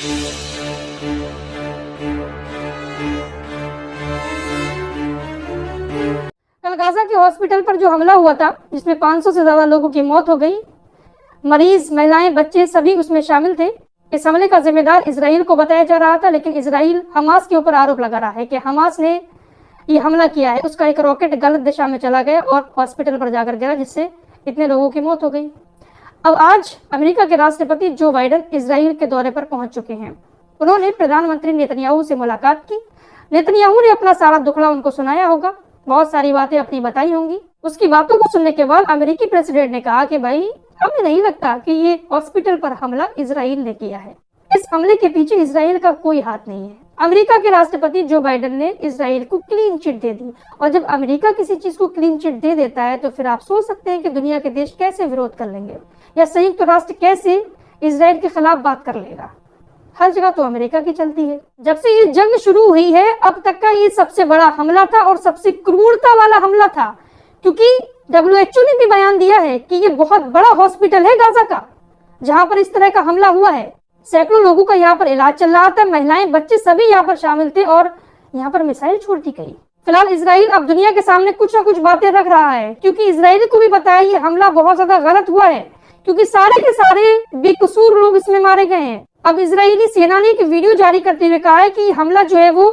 कल गाजा के हॉस्पिटल पर जो हमला हुआ था, जिसमें 500 से ज्यादा लोगों की मौत हो गई, मरीज, महिलाएं, बच्चे सभी उसमें शामिल थे। इस हमले का जिम्मेदार इजराइल को बताया जा रहा था, लेकिन इजराइल हमास के ऊपर आरोप लगा रहा है कि हमास ने ये हमला किया है। उसका एक रॉकेट गलत दिशा में चला गया और हॉस्पिटल पर जाकर गिरा, जिससे इतने लोगों की मौत हो गई। अब आज अमेरिका के राष्ट्रपति जो बाइडेन इजराइल के दौरे पर पहुंच चुके हैं। उन्होंने प्रधानमंत्री नेतन्याहू से मुलाकात की। नेतन्याहू ने अपना सारा दुखड़ा उनको सुनाया होगा, बहुत सारी बातें अपनी बताई होंगी। उसकी बातों को सुनने के बाद अमेरिकी प्रेसिडेंट ने कहा कि भाई, हमें नहीं लगता कि ये हॉस्पिटल पर हमला इजराइल ने किया है। इस हमले के पीछे इजराइल का कोई हाथ नहीं है। अमेरिका के राष्ट्रपति जो बाइडेन ने इजराइल को क्लीन चिट दे दी, और जब अमेरिका किसी चीज को क्लीन चिट दे देता है तो फिर आप सोच सकते हैं कि दुनिया के देश कैसे विरोध कर लेंगे, या संयुक्त राष्ट्र कैसे इजराइल के खिलाफ बात कर लेगा। हर जगह तो अमेरिका की चलती है। जब से ये जंग शुरू हुई है, अब तक का ये सबसे बड़ा हमला था और सबसे क्रूरता वाला हमला था, क्योंकि WHO ने भी बयान दिया है कि ये बहुत बड़ा हॉस्पिटल है गाजा का, जहां पर इस तरह का हमला हुआ है। सैकड़ों लोगों का यहाँ पर इलाज चल रहा था, महिलाएं, बच्चे सभी यहाँ पर शामिल थे, और यहाँ पर मिसाइल छोड़ दी गई। फिलहाल इजराइल अब दुनिया के सामने कुछ ना कुछ बातें रख रहा है, क्योंकि इजराइल को भी पता है ये हमला बहुत ज्यादा गलत हुआ है, क्योंकि सारे के सारे बेकसूर लोग इसमें मारे गए हैं। अब इजरायली सेना ने एक वीडियो जारी करते हुए कहा है कि हमला जो है वो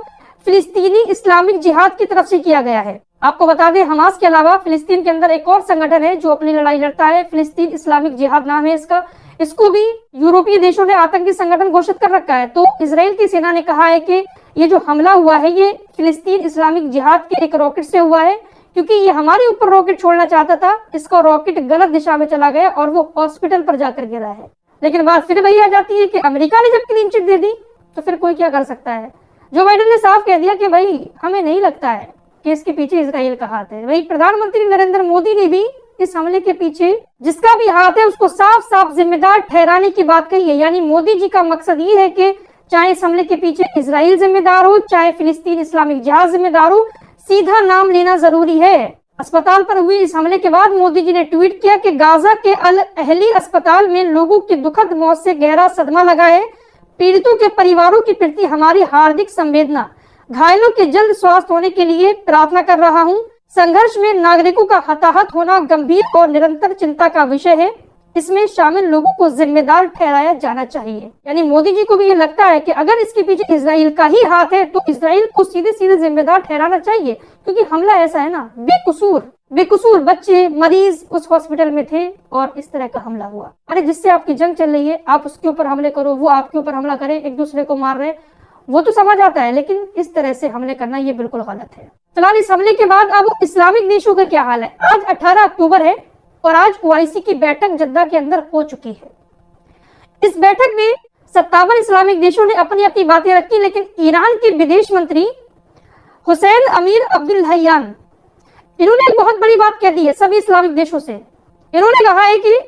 फिलिस्तीनी इस्लामिक जिहाद की तरफ से किया गया है। आपको बता दें, हमास के अलावा फिलिस्तीन के अंदर एक और संगठन है जो अपनी लड़ाई लड़ता है, फिलिस्तीन इस्लामिक जिहाद नाम है इसका। इसको भी यूरोपीय देशों ने आतंकी संगठन घोषित कर रखा है। तो इजराइल की सेना ने कहा है कि ये जो हमला हुआ है ये फिलिस्तीन इस्लामिक जिहाद के एक रॉकेट से हुआ है, क्योंकि ये हमारे ऊपर रॉकेट छोड़ना चाहता था, इसका रॉकेट गलत दिशा में चला गया और वो हॉस्पिटल पर जाकर गिरा है। लेकिन बात फिर वही आ जाती है कि अमेरिका ने जब क्लीन चिट दे दी तो फिर कोई क्या कर सकता है। जो बाइडेन ने साफ कह दिया कि भाई, हमें नहीं लगता है कि इसके पीछे इजराइल का हाथ है। वही प्रधानमंत्री नरेंद्र मोदी ने भी इस हमले के पीछे जिसका भी हाथ है उसको साफ साफ जिम्मेदार ठहराने की बात कही है। यानी मोदी जी का मकसद ये है कि चाहे इस हमले के पीछे इजराइल जिम्मेदार हो, चाहे फिलिस्तीन इस्लामिक जिहाद जिम्मेदार हो, सीधा नाम लेना जरूरी है। अस्पताल पर हुए इस हमले के बाद मोदी जी ने ट्वीट किया कि गाजा के अल अहली अस्पताल में लोगों की दुखद मौत से गहरा सदमा लगा है। पीड़ितों के परिवारों के प्रति हमारी हार्दिक संवेदना, घायलों के जल्द स्वास्थ्य होने के लिए प्रार्थना कर रहा हूं। संघर्ष में नागरिकों का हताहत होना गंभीर और निरंतर चिंता का विषय है। इसमें शामिल लोगों को जिम्मेदार ठहराया जाना चाहिए। यानी मोदी जी को भी ये लगता है कि अगर इसके पीछे इजराइल का ही हाथ है तो इजराइल को सीधे सीधे जिम्मेदार ठहराना चाहिए, क्योंकि हमला ऐसा है ना, बेकसूर बच्चे, मरीज उस हॉस्पिटल में थे और इस तरह का हमला हुआ। अरे जिससे आपकी जंग चल रही है, आप उसके ऊपर हमले करो, वो आपके ऊपर हमला करे, एक दूसरे को मार रहे, वो तो समझ आता है, लेकिन इस तरह से हमले करना ये बिल्कुल गलत है। फिलहाल इस हमले के बाद अब इस्लामिक देशों का क्या हाल है। आज 18 अक्टूबर है और आज OIC की बैठक जद्दा के अंदर हो चुकी है। इस बैठक में 57 इस्लामिक देशों ने अपनी अपनी बातें रखी, लेकिन ईरान के विदेश मंत्री हुसैन अमीर अब्दुल्लाहियान, इन्होंने एक बहुत बड़ी बात कह दी है सभी इस्लामिक देशों से। इन्होंने कहा है कि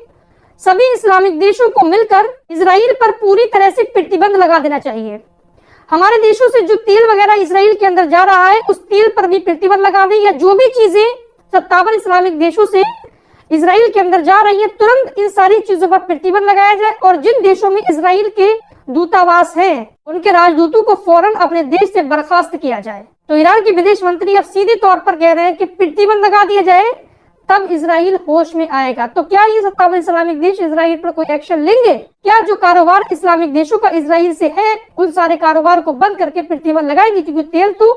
सभी इस्लामिक देशों को मिलकर इजराइल पर पूरी तरह से प्रतिबंध लगा देना चाहिए। हमारे देशों से जो तेल वगैरह इजराइल के अंदर जा रहा है उस तेल पर भी प्रतिबंध लगा दें, या जो भी चीजें 57 इस्लामिक देशों से इजराइल के अंदर जा रही है तुरंत इन सारी चीजों पर प्रतिबंध लगाया जाए। और जिन देशों में इजराइल के दूतावास है उनके राजदूतों को फौरन अपने देश से बर्खास्त किया जाए। तो ईरान के विदेश मंत्री अब सीधे तौर पर कह रहे हैं कि प्रतिबंध लगा दिया जाए, तब इजराइल होश में आएगा। तो क्या ये 57 इस्लामिक देश इजराइल पर कोई एक्शन लेंगे? क्या जो कारोबार इस्लामिक देशों का इजराइल से है उन सारे कारोबार को बंद करके प्रतिबंध लगाएंगे? क्योंकि तेल तो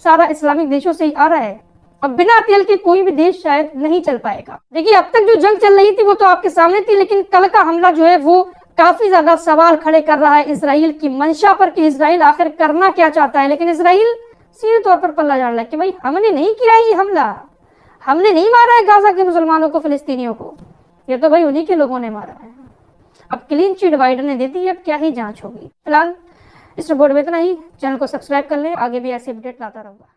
सारा इस्लामिक देशों से ही आ रहा है, अब बिना तेल के कोई भी देश शायद नहीं चल पाएगा। देखिए, अब तक जो जंग चल रही थी वो तो आपके सामने थी, लेकिन कल का हमला जो है वो काफी ज्यादा सवाल खड़े कर रहा है इजराइल की मंशा पर कि इजराइल आखिर करना क्या चाहता है। लेकिन इजराइल सीधे तौर पर पल्ला झाड़ रहा है कि भाई, हमने नहीं किया ये हमला, हमने नहीं मारा है गाजा के मुसलमानों को, फिलिस्तीनियों को, ये तो भाई उन्हीं के लोगों ने मारा है। अब क्लीन चिट बाइडेन ने दे दी, अब क्या ही जांच होगी। फिलहाल इस रिपोर्ट में इतना ही। चैनल को सब्सक्राइब कर लें, आगे भी ऐसे अपडेट लाता रहूंगा।